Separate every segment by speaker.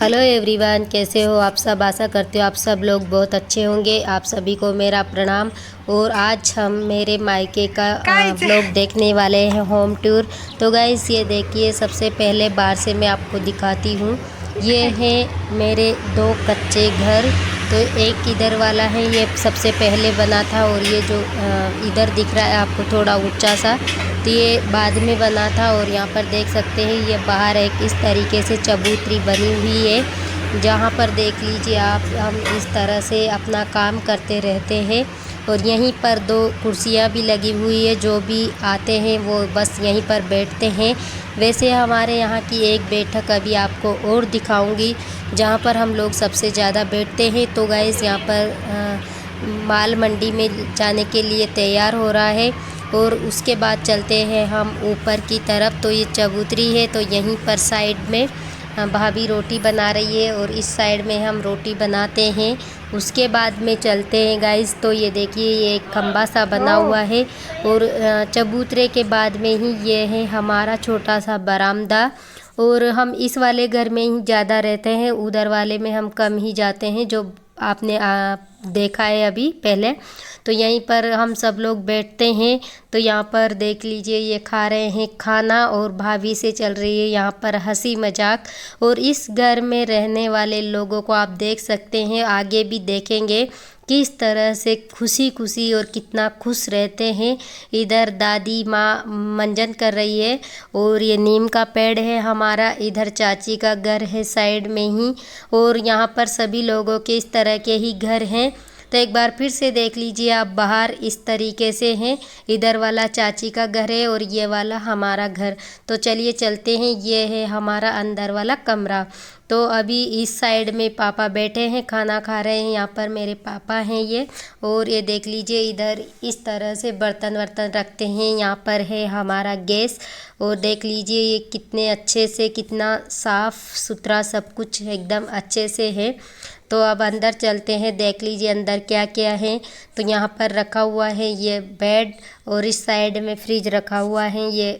Speaker 1: Hello everyone, कैसे हो आप सब। आशा करती हूँ आप सब लोग बहुत अच्छे होंगे। आप सभी को मेरा प्रणाम। और आज हम मेरे मायके का व्लॉग देखने वाले हैं, होम टूर। तो गाइस ये देखिए, सबसे पहले बाहर से मैं आपको दिखाती हूँ। ये हैं मेरे दो कच्चे घर। तो एक इधर वाला है, ये सबसे पहले बना था, और ये जो इधर दिख रहा है आपको थोड़ा ऊंचा सा, तो ये बाद में बना था। और यहाँ पर देख सकते हैं, ये बाहर एक इस तरीके से चबूतरी बनी हुई है, जहाँ पर देख लीजिए आप, हम इस तरह से अपना काम करते रहते हैं। और यहीं पर दो कुर्सियाँ भी लगी हुई है, जो भी आते हैं वो बस यहीं पर बैठते हैं। वैसे हमारे यहाँ की एक बैठक अभी आपको और दिखाऊंगी, जहाँ पर हम लोग सबसे ज़्यादा बैठते हैं। तो गाइस यहाँ पर माल मंडी में जाने के लिए तैयार हो रहा है, और उसके बाद चलते हैं हम ऊपर की तरफ। तो ये चबूतरी है, तो यहीं पर साइड में भाभी रोटी बना रही है, और इस साइड में हम रोटी बनाते हैं। उसके बाद में चलते हैं गाइस। तो ये देखिए, ये एक खंबा सा बना हुआ है, और चबूतरे के बाद में ही ये है हमारा छोटा सा बरामदा। और हम इस वाले घर में ही ज़्यादा रहते हैं, उधर वाले में हम कम ही जाते हैं, जो आपने देखा है अभी पहले। तो यहीं पर हम सब लोग बैठते हैं। तो यहाँ पर देख लीजिए, ये खा रहे हैं खाना, और भाभी से चल रही है यहाँ पर हंसी मजाक। और इस घर में रहने वाले लोगों को आप देख सकते हैं, आगे भी देखेंगे किस तरह से खुशी खुशी और कितना खुश रहते हैं। इधर दादी माँ मंजन कर रही है, और ये नीम का पेड़ है हमारा, इधर चाची का घर है साइड में ही। और यहाँ पर सभी लोगों के इस तरह के ही घर हैं। तो एक बार फिर से देख लीजिए आप, बाहर इस तरीके से हैं। इधर वाला चाची का घर है, और ये वाला हमारा घर। तो चलिए चलते हैं, ये है हमारा अंदर वाला कमरा। तो अभी इस साइड में पापा बैठे हैं, खाना खा रहे हैं। यहाँ पर मेरे पापा हैं ये। और ये देख लीजिए, इधर इस तरह से बर्तन वर्तन रखते हैं। यहाँ पर है हमारा गैस, और देख लीजिए ये कितने अच्छे से, कितना साफ़ सुथरा सब कुछ एकदम अच्छे से है। तो अब अंदर चलते हैं, देख लीजिए अंदर क्या क्या है। तो यहाँ पर रखा हुआ है ये बेड, और इस साइड में फ्रिज रखा हुआ है। ये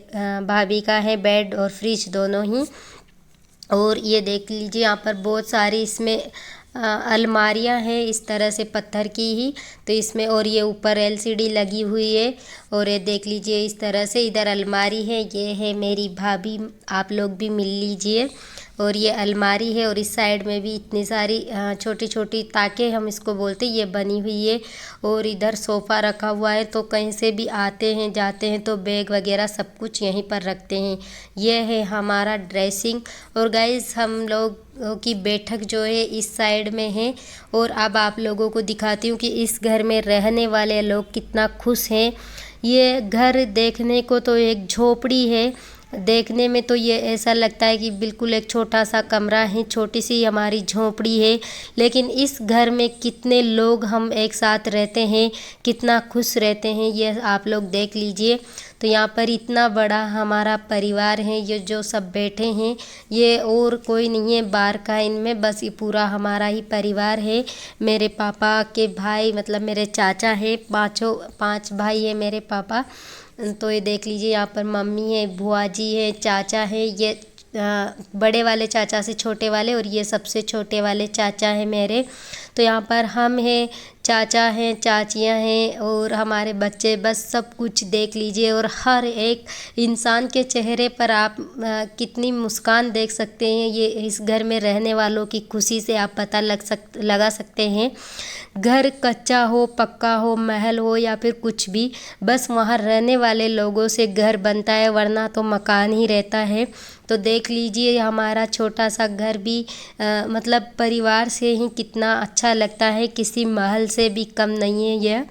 Speaker 1: भाभी का है बेड और फ्रिज दोनों ही। और ये देख लीजिए यहाँ पर बहुत सारी इसमें अलमारियाँ हैं, इस तरह से पत्थर की ही। तो इसमें, और ये ऊपर एलसीडी लगी हुई है। और ये देख लीजिए इस तरह से, इधर अलमारी है, ये है मेरी भाभी, आप लोग भी मिल लीजिए। और ये अलमारी है, और इस साइड में भी इतनी सारी छोटी छोटी ताके हम इसको बोलते हैं, ये बनी हुई है। और इधर सोफ़ा रखा हुआ है, तो कहीं से भी आते हैं जाते हैं तो बैग वगैरह सब कुछ यहीं पर रखते हैं। ये है हमारा ड्रेसिंग। और गाइस हम लोग की बैठक जो है इस साइड में है। और अब आप लोगों को दिखाती हूँ कि इस घर में रहने वाले लोग कितना खुश हैं। ये घर देखने को तो एक झोपड़ी है, देखने में तो ये ऐसा लगता है कि बिल्कुल एक छोटा सा कमरा है, छोटी सी हमारी झोपड़ी है। लेकिन इस घर में कितने लोग हम एक साथ रहते हैं, कितना खुश रहते हैं, ये आप लोग देख लीजिए। तो यहाँ पर इतना बड़ा हमारा परिवार है, ये जो सब बैठे हैं, ये और कोई नहीं है बाहर का, इनमें बस ये पूरा हमारा ही परिवार है। मेरे पापा के भाई, मतलब मेरे चाचा है, पाँच भाई है मेरे पापा। तो ये देख लीजिए, यहाँ पर मम्मी है, बुआ जी है, चाचा है, ये बड़े वाले चाचा से छोटे वाले, और ये सबसे छोटे वाले चाचा हैं मेरे। तो यहाँ पर हम हैं, चाचा हैं, चाचियाँ हैं, और हमारे बच्चे, बस सब कुछ देख लीजिए। और हर एक इंसान के चेहरे पर आप कितनी मुस्कान देख सकते हैं। ये इस घर में रहने वालों की खुशी से आप पता लगा सकते हैं। घर कच्चा हो, पक्का हो, महल हो, या फिर कुछ भी, बस वहाँ रहने वाले लोगों से घर बनता है, वरना तो मकान ही रहता है। तो देख लीजिए हमारा छोटा सा घर भी मतलब परिवार से ही कितना अच्छा लगता है, किसी महल से भी कम नहीं है यह।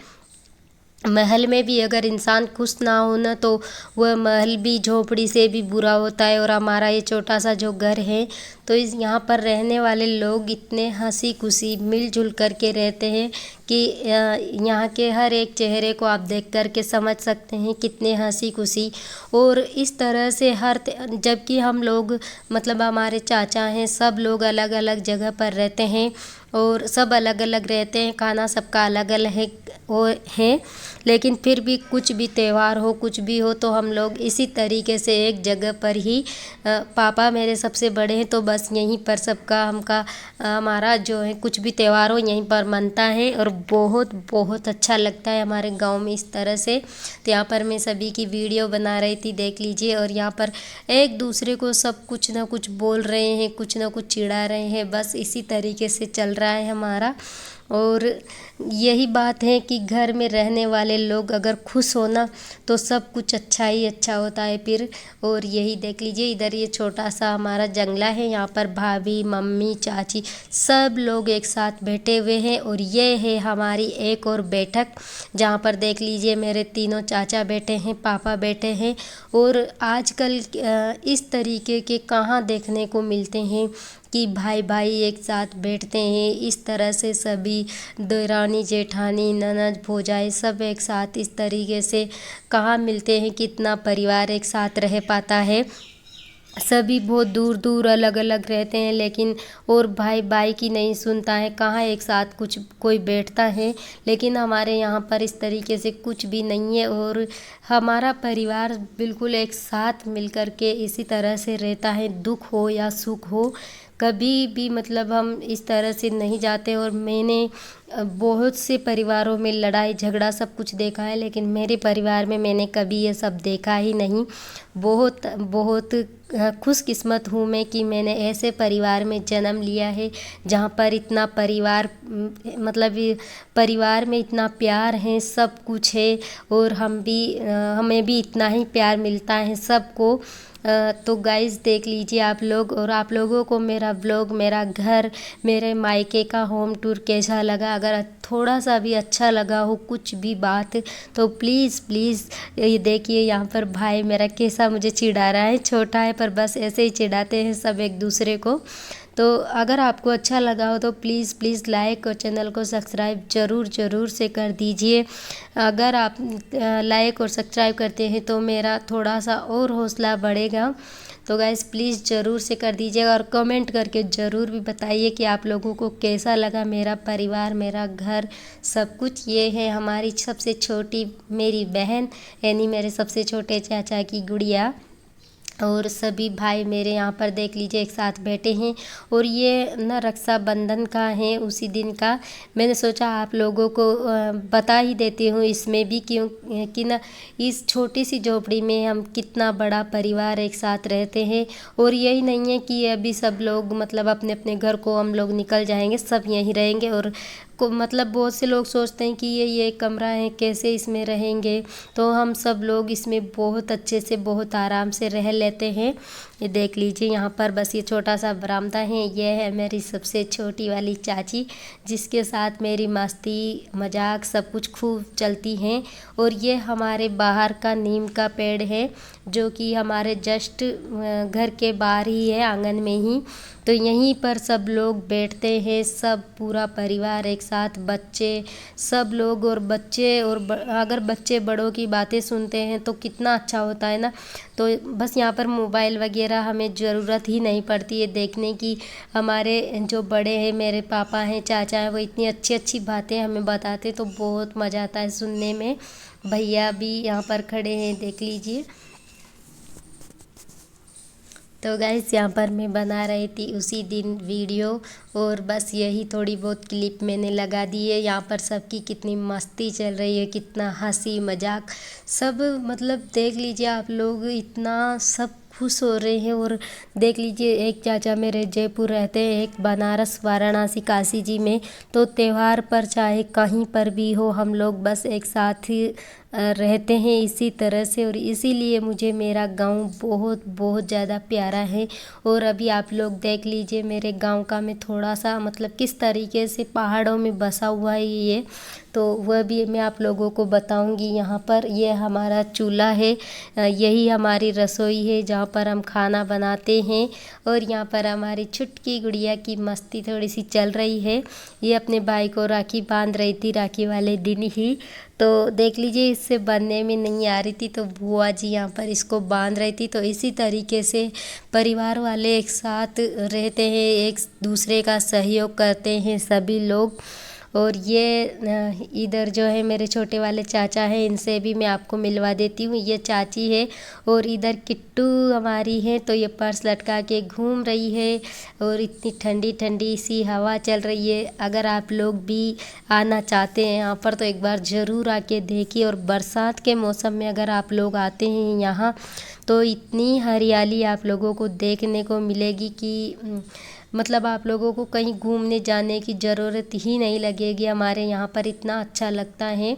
Speaker 1: महल में भी अगर इंसान खुश ना हो ना, तो वह महल भी झोपड़ी से भी बुरा होता है। और हमारा ये छोटा सा जो घर है, तो इस यहाँ पर रहने वाले लोग इतने हंसी खुशी मिलजुल करके रहते हैं कि यहाँ के हर एक चेहरे को आप देख कर के समझ सकते हैं कितने हंसी खुशी। और इस तरह से जबकि हम लोग मतलब हमारे चाचा हैं, सब लोग अलग अलग जगह पर रहते हैं और सब अलग अलग रहते हैं, खाना सबका अलग अलग है, लेकिन फिर भी कुछ भी त्यौहार हो, कुछ भी हो, तो हम लोग इसी तरीके से एक जगह पर ही पापा मेरे सबसे बड़े हैं तो बस यहीं पर सबका हमारा जो है कुछ भी त्यौहार हो यहीं पर मनता है। और बहुत बहुत अच्छा लगता है हमारे गांव में इस तरह से। तो यहाँ पर मैं सभी की वीडियो बना रही थी, देख लीजिए। और यहाँ पर एक दूसरे को सब कुछ ना कुछ बोल रहे हैं, कुछ ना कुछ चिढ़ा रहे हैं, बस इसी तरीके से चल रहा है हमारा। और यही बात है कि घर में रहने वाले लोग अगर खुश हो ना तो सब कुछ अच्छा ही अच्छा होता है फिर। और यही देख लीजिए, इधर ये छोटा सा हमारा जंगला है, यहाँ पर भाभी, मम्मी, चाची सब लोग एक साथ बैठे हुए हैं। और ये है हमारी एक और बैठक, जहाँ पर देख लीजिए मेरे तीनों चाचा बैठे हैं, पापा बैठे हैं। और आजकल इस तरीके के कहाँ देखने को मिलते हैं कि भाई भाई एक साथ बैठते हैं इस तरह से, सभी देरानी जेठानी ननद भौजाई सब एक साथ इस तरीके से कहाँ मिलते हैं, कितना परिवार एक साथ रह पाता है। सभी बहुत दूर दूर अलग अलग रहते हैं, लेकिन और भाई भाई की नहीं सुनता है, कहाँ एक साथ कुछ कोई बैठता है। लेकिन हमारे यहाँ पर इस तरीके से कुछ भी नहीं है और हमारा परिवार बिल्कुल एक साथ मिलकर के इसी तरह से रहता है, दुख हो या सुख हो, कभी भी मतलब हम इस तरह से नहीं जाते। और मैंने बहुत से परिवारों में लड़ाई झगड़ा सब कुछ देखा है, लेकिन मेरे परिवार में मैंने कभी ये सब देखा ही नहीं। बहुत बहुत खुशकिस्मत हूँ मैं कि मैंने ऐसे परिवार में जन्म लिया है जहाँ पर इतना परिवार मतलब परिवार में इतना प्यार है, सब कुछ है। और हमें भी इतना ही प्यार मिलता है सबको। तो गाइज़ देख लीजिए आप लोग, और आप लोगों को मेरा ब्लॉग, मेरा घर, मेरे मायके का होम टूर कैसा लगा। अगर थोड़ा सा भी अच्छा लगा हो कुछ भी बात, तो प्लीज़ प्लीज़ ये देखिए यहाँ पर भाई मेरा कैसा मुझे चिढ़ा रहा है, छोटा है पर बस ऐसे ही चिढ़ाते हैं सब एक दूसरे को। तो अगर आपको अच्छा लगा हो तो प्लीज़ प्लीज़ लाइक और चैनल को सब्सक्राइब ज़रूर ज़रूर से कर दीजिए। अगर आप लाइक और सब्सक्राइब करते हैं तो मेरा थोड़ा सा और हौसला बढ़ेगा। तो गाइज़ प्लीज़ ज़रूर से कर दीजिएगा और कमेंट करके ज़रूर भी बताइए कि आप लोगों को कैसा लगा मेरा परिवार, मेरा घर, सब कुछ। ये है हमारी सबसे छोटी मेरी बहन, यानी मेरे सबसे छोटे चाचा की गुड़िया। और सभी भाई मेरे यहाँ पर देख लीजिए एक साथ बैठे हैं। और ये ना रक्षाबंधन का है, उसी दिन का मैंने सोचा आप लोगों को बता ही देती हूँ इसमें भी, क्यों कि ना इस छोटी सी झोपड़ी में हम कितना बड़ा परिवार एक साथ रहते हैं। और यही नहीं है कि अभी सब लोग मतलब अपने अपने घर को हम लोग निकल जाएंगे, सब यहीं रहेंगे। और मतलब बहुत से लोग सोचते हैं कि ये कमरा है कैसे इसमें रहेंगे, तो हम सब लोग इसमें बहुत अच्छे से बहुत आराम से रह लेते हैं। ये देख लीजिए यहाँ पर बस ये छोटा सा बरामदा है, ये है मेरी सबसे छोटी वाली चाची जिसके साथ मेरी मस्ती मजाक सब कुछ खूब चलती हैं। और ये हमारे बाहर का नीम का पेड़ है जो कि हमारे जस्ट घर के बाहर ही है, आंगन में ही। तो यहीं पर सब लोग बैठते हैं, सब पूरा परिवार एक साथ, बच्चे सब लोग। और अगर बच्चे बड़ों की बातें सुनते हैं तो कितना अच्छा होता है ना। तो बस यहाँ पर मोबाइल वगैरह हमें ज़रूरत ही नहीं पड़ती है देखने की। हमारे जो बड़े हैं, मेरे पापा हैं, चाचा हैं, वो इतनी अच्छी अच्छी बातें हमें बताते तो बहुत मज़ा आता है सुनने में। भैया भी यहाँ पर खड़े हैं, देख लीजिए। तो गाइस यहाँ पर मैं बना रही थी उसी दिन वीडियो, और बस यही थोड़ी बहुत क्लिप मैंने लगा दी है। यहाँ पर सबकी कितनी मस्ती चल रही है, कितना हंसी मजाक सब, मतलब देख लीजिए आप लोग, इतना सब खुश हो रहे हैं। और देख लीजिए एक चाचा मेरे जयपुर रहते हैं, एक बनारस वाराणसी काशी जी में। तो त्यौहार पर चाहे कहीं पर भी हो हम लोग बस एक साथ ही रहते हैं इसी तरह से, और इसीलिए मुझे मेरा गांव बहुत बहुत ज़्यादा प्यारा है। और अभी आप लोग देख लीजिए मेरे गांव का मैं थोड़ा सा मतलब किस तरीके से पहाड़ों में बसा हुआ है ये, तो वह भी मैं आप लोगों को बताऊंगी। यहाँ पर ये हमारा चूल्हा है, यही हमारी रसोई है जहाँ पर हम खाना बनाते हैं। और यहाँ पर हमारी छुटकी गुड़िया की मस्ती थोड़ी सी चल रही है, ये अपने भाई को राखी बांध रही थी राखी वाले दिन ही। तो देख लीजिए इससे बांधने में नहीं आ रही थी तो बुआ जी यहाँ पर इसको बांध रही थी। तो इसी तरीके से परिवार वाले एक साथ रहते हैं, एक दूसरे का सहयोग करते हैं सभी लोग। और ये इधर जो है मेरे छोटे वाले चाचा हैं, इनसे भी मैं आपको मिलवा देती हूँ, ये चाची है। और इधर किट्टू हमारी है, तो ये पर्स लटका के घूम रही है और इतनी ठंडी ठंडी सी हवा चल रही है। अगर आप लोग भी आना चाहते हैं यहाँ पर तो एक बार ज़रूर आके देखिए। और बरसात के मौसम में अगर आप लोग आते हैं यहाँ तो इतनी हरियाली आप लोगों को देखने को मिलेगी कि मतलब आप लोगों को कहीं घूमने जाने की ज़रूरत ही नहीं लगेगी। हमारे यहाँ पर इतना अच्छा लगता है।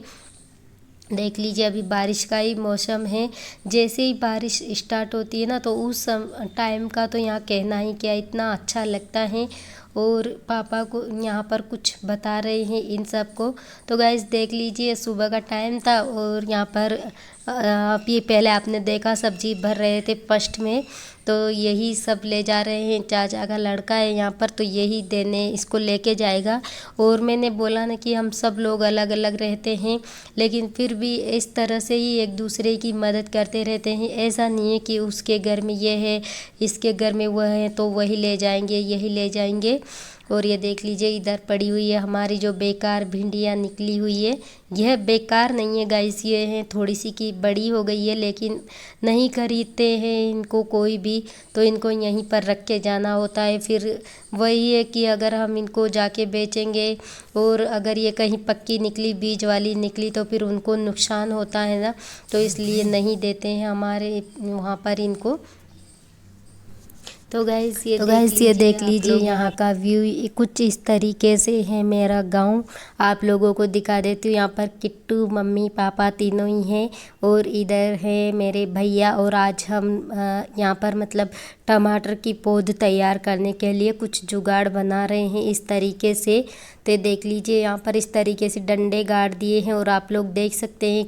Speaker 1: देख लीजिए अभी बारिश का ही मौसम है, जैसे ही बारिश स्टार्ट होती है ना तो उस टाइम का तो यहाँ कहना ही क्या, इतना अच्छा लगता है। और पापा को यहाँ पर कुछ बता रहे हैं इन सब को। तो गाइस देख लीजिए सुबह का टाइम था और यहाँ पर आप ये पहले आपने देखा सब्जी भर रहे थे फर्स्ट में, तो यही सब ले जा रहे हैं। चाचा का लड़का है यहाँ पर, तो यही देने इसको लेके जाएगा। और मैंने बोला ना कि हम सब लोग अलग अलग रहते हैं, लेकिन फिर भी इस तरह से ही एक दूसरे की मदद करते रहते हैं। ऐसा नहीं है कि उसके घर में ये है इसके घर में वह है तो वही ले जाएंगे यही ले जाएंगे। और ये देख लीजिए इधर पड़ी हुई है हमारी जो बेकार भिंडियाँ निकली हुई है। यह बेकार नहीं है गाइस, ये है थोड़ी सी की बड़ी हो गई है, लेकिन नहीं खरीदते हैं इनको कोई भी, तो इनको यहीं पर रख के जाना होता है। फिर वही है कि अगर हम इनको जाके बेचेंगे और अगर ये कहीं पक्की निकली बीज वाली निकली तो फिर उनको नुकसान होता है ना, तो इसलिए नहीं देते हैं हमारे वहाँ पर इनको। तो गाइस ये देख लीजिए यहाँ का व्यू कुछ इस तरीके से है मेरा गांव। आप लोगों को दिखा देती हूँ। यहाँ पर किट्टू मम्मी पापा तीनों ही हैं और इधर है मेरे भैया। और आज हम यहाँ पर मतलब टमाटर की पौध तैयार करने के लिए कुछ जुगाड़ बना रहे हैं इस तरीके से। तो देख लीजिए यहाँ पर इस तरीके से डंडे गाड़ दिए हैं और आप लोग देख सकते हैं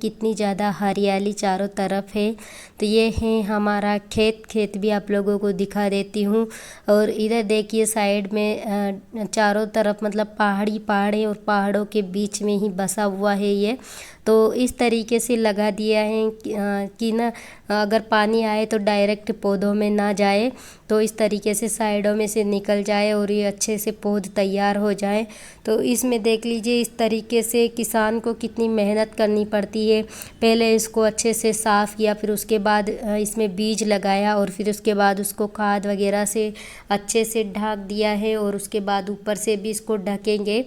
Speaker 1: कितनी ज़्यादा हरियाली चारों तरफ है। तो ये है हमारा खेत भी आप लोगों को दिखा देती हूँ। और इधर देखिए साइड में चारों तरफ मतलब पहाड़ी और पहाड़ों के बीच में ही बसा हुआ है ये। तो इस तरीके से लगा दिया है कि ना अगर पानी आए तो डायरेक्ट पौधों में ना जाए, तो इस तरीके से साइडों में से निकल जाए और ये अच्छे से पौध तैयार हो जाए। तो इसमें देख लीजिए इस तरीके से किसान को कितनी मेहनत करनी पड़ती है। पहले इसको अच्छे से साफ़ किया, फिर उसके बाद इसमें बीज लगाया और फिर उसके बाद उसको खाद वगैरह से अच्छे से ढक दिया है। और उसके बाद ऊपर से भी इसको ढकेंगे,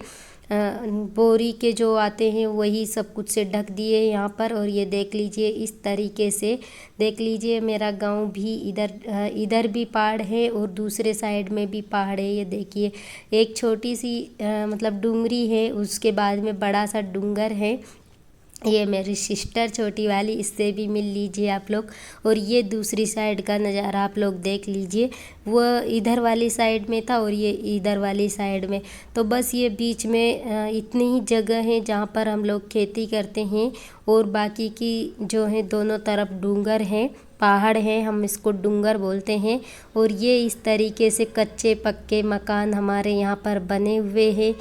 Speaker 1: बोरी के जो आते हैं वही सब कुछ से ढक दिए यहाँ पर। और ये देख लीजिए इस तरीके से देख लीजिए मेरा गांव भी इधर भी पहाड़ है और दूसरे साइड में भी पहाड़ है। ये देखिए एक छोटी सी मतलब डूंगरी है, उसके बाद में बड़ा सा डूंगर है। ये मेरी सिस्टर छोटी वाली, इससे भी मिल लीजिए आप लोग। और ये दूसरी साइड का नज़ारा आप लोग देख लीजिए, वह इधर वाली साइड में था और ये इधर वाली साइड में। तो बस ये बीच में इतनी ही जगह है जहाँ पर हम लोग खेती करते हैं और बाकी की जो है दोनों तरफ डूंगर हैं, पहाड़ है, हम इसको डूंगर बोलते हैं। और ये इस तरीके से कच्चे पक्के मकान हमारे यहाँ पर बने हुए हैं।